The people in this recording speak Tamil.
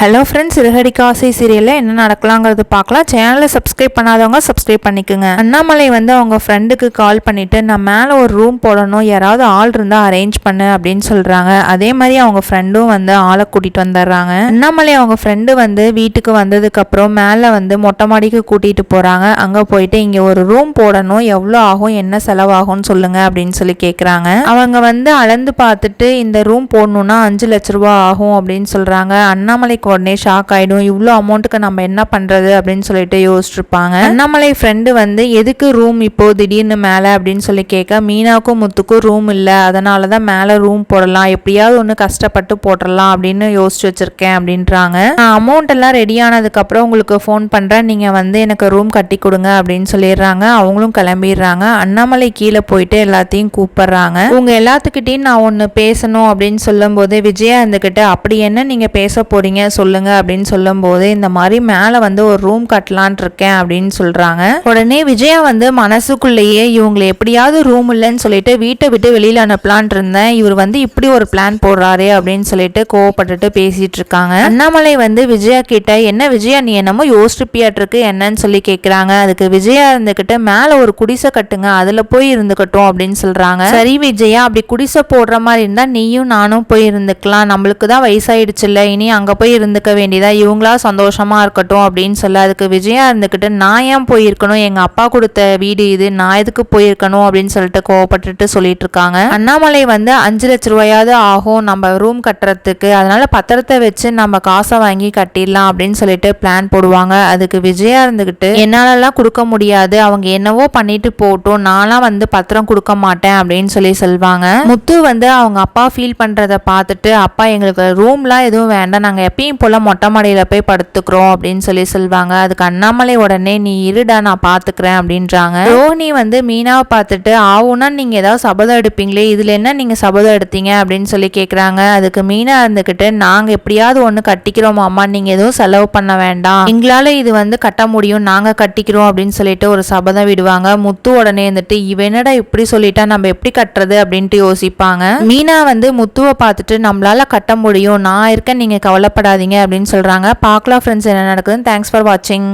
ஹலோ ஃப்ரெண்ட்ஸ், சிறகடிக்க ஆசை சீரியலில் என்ன நடக்கலாங்கிறது பார்க்கலாம். சேனலை சப்ஸ்கிரைப் பண்ணாதவங்க சப்ஸ்கிரைப் பண்ணிக்கோங்க. அண்ணாமலை வந்து அவங்க ஃப்ரெண்டுக்கு கால் பண்ணிவிட்டு நான் மேலே ஒரு ரூம் போடணும், யாராவது ஆள் இருந்தால் அரேஞ்ச் பண்ணு அப்படின்னு சொல்கிறாங்க. அதே மாதிரி அவங்க ஃப்ரெண்டும் வந்து ஆளை கூட்டிகிட்டு வந்துடுறாங்க. அண்ணாமலை அவங்க ஃப்ரெண்டு வந்து வீட்டுக்கு வந்ததுக்கப்புறம் மேலே வந்து மொட்டை மாடிக்கு கூட்டிகிட்டு போகிறாங்க. அங்கே போயிட்டு இங்கே ஒரு ரூம் போடணும், எவ்வளோ ஆகும், என்ன செலவாகும்னு சொல்லுங்கள் அப்படின்னு சொல்லி கேட்குறாங்க. அவங்க வந்து அளந்து பார்த்துட்டு இந்த ரூம் போடணுன்னா 5 லட்ச ரூபா ஆகும் அப்படின்னு சொல்கிறாங்க. அண்ணாமலை உடனே ஷாக் ஆயிடும். இவ்வளோ அமௌண்ட்டுக்கு நம்ம என்ன பண்றது அப்படின்னு சொல்லிட்டு யோசிச்சிருப்பாங்க. அண்ணாமலை ஃப்ரெண்டு வந்து எதுக்கு ரூம் இப்போ திடீர்னு மேலே அப்படின்னு சொல்லி கேட்க, மீனாவுக்கும் முத்துக்கும் ரூம் இல்லை, அதனால தான் மேலே ரூம் போடலாம், எப்படியாவது ஒன்று கஷ்டப்பட்டு போட்டுடலாம் அப்படின்னு யோசிச்சு வச்சிருக்கேன் அப்படின்றாங்க. நான் அமௌண்ட் எல்லாம் ரெடி ஆனதுக்கப்புறம் உங்களுக்கு ஃபோன் பண்ணுறேன், நீங்கள் வந்து எனக்கு ரூம் கட்டி கொடுங்க அப்படின்னு சொல்லிடுறாங்க. அவங்களும் கிளம்பிடுறாங்க. அண்ணாமலை கீழே போயிட்டு எல்லாத்தையும் கூப்பிடுறாங்க. உங்க எல்லாத்துக்கிட்டையும் நான் ஒன்று பேசணும் அப்படின்னு சொல்லும் போது விஜயா இருந்துக்கிட்ட அப்படி என்ன நீங்கள் பேச போறீங்க சொல்லுங்க அப்படின்னு சொல்லும் போது இந்த மாதிரி மேலே வந்து ஒரு ரூம் கட்டலான் இருக்கேன் அப்படின்னு சொல்றாங்க. உடனே விஜயா வந்து மனசுக்குள்ளேயே இவங்களை எப்படியாவது ரூம் இல்லைன்னு சொல்லிட்டு வீட்டை விட்டு வெளியில அனுப்பலான் இருந்தேன், இவர் வந்து இப்படி ஒரு பிளான் போடுறாரு அப்படின்னு சொல்லிட்டு கோவப்பட்டுட்டு பேசிட்டு இருக்காங்க. அண்ணாமலை வந்து விஜயா கிட்ட என்ன விஜயா நீ என்னமோ யோசிப்பியாட்டு இருக்கு என்னன்னு சொல்லி கேட்கிறாங்க. அதுக்கு விஜயா இருந்துகிட்டு மேல ஒரு குடிசை கட்டுங்க, அதுல போய் இருந்துக்கட்டும் அப்படின்னு சொல்றாங்க. சரி விஜயா, அப்படி குடிசை போடுற மாதிரி இருந்தா நீயும் நானும் போய் இருந்துக்கலாம், நம்மளுக்கு தான் வயசாயிடுச்சுல்ல, இனி அங்க போய் இருந்துக்க வேண்டியதா, இவங்களா சந்தோஷமா இருக்கட்டும் அப்படின்னு சொல்ல, அதுக்கு விஜயா இருந்துக்கிட்டு நான் ஏன் போயிருக்கணும், எங்க அப்பா கொடுத்த வீடு இது, நான் எதுக்கு போயிருக்கணும் அப்படின்னு சொல்லிட்டு கோவப்பட்டுட்டு சொல்லிட்டு இருக்காங்க. அண்ணாமலை வந்து 5 லட்ச ரூபாயாவது ஆகும் நம்ம ரூம் கட்டுறதுக்கு, அதனால பத்திரத்தை வச்சு நம்ம காசை வாங்கி கட்டிடலாம் அப்படின்னு சொல்லிட்டு பிளான் போடுவாங்க. அதுக்கு விஜயா இருந்துகிட்டு என்னாலலாம் கொடுக்க முடியாது, அவங்க என்னவோ பண்ணிட்டு போட்டோம், நான்லாம் வந்து பத்திரம் கொடுக்க மாட்டேன் அப்படின்னு சொல்லி சொல்வாங்க. முத்து வந்து அவங்க அப்பா ஃபீல் பண்றத பார்த்துட்டு அப்பா எங்களுக்கு ரூம்லாம் எதுவும் வேண்டாம், நாங்கள் எப்பயும் போல மொட்டை மாடியில் போய் படுத்துக்கிறோம் அப்படின்னு சொல்லி சொல்லுவாங்க. அதுக்கு அண்ணாமலை உடனே நீ இருடா நான் பார்த்துக்கிறேன் அப்படின்றாங்க. ரோஹிணி வந்து மீனாவை பார்த்துட்டு ஆவுன்னா நீங்கள் ஏதாவது சபதம் எடுப்பீங்களே, இதில் என்ன நீங்கள் சபதம் எடுத்தீங்க அப்படின்னு சொல்லி கேட்குறாங்க. அதுக்கு மீனா இருந்துக்கிட்டு நாங்கள் எப்படியாவது ஒன்று கட்டிக்கிறோம் அம்மா, நீங்கள் எதுவும் செலவு பண்ண வேண்டாம், எங்களால் இது வந்து கட்ட முடியும், நாங்கள் கட்டிக்கிறோம் அப்படின்னு சொல்லிட்டு ஒரு சபதம் விடுவாங்க. முத்து உடனே இருந்துட்டு இவ என்னடா இப்படி சொல்லிட்டா நம்ம எப்படி கட்டுறது அப்படின்ட்டு யோசிப்பாங்க. மீனா வந்து முத்துவை பார்த்துட்டு நம்மளால கட்ட முடியும், நான் இருக்கேன், நீங்கள் கவலைப்படாதீங்க அப்படின்னு சொல்கிறாங்க. பார்க்கலாம் ஃப்ரெண்ட்ஸ் என்ன நடக்குதுன்னு. தேங்க்ஸ் ஃபார் வாட்சிங்.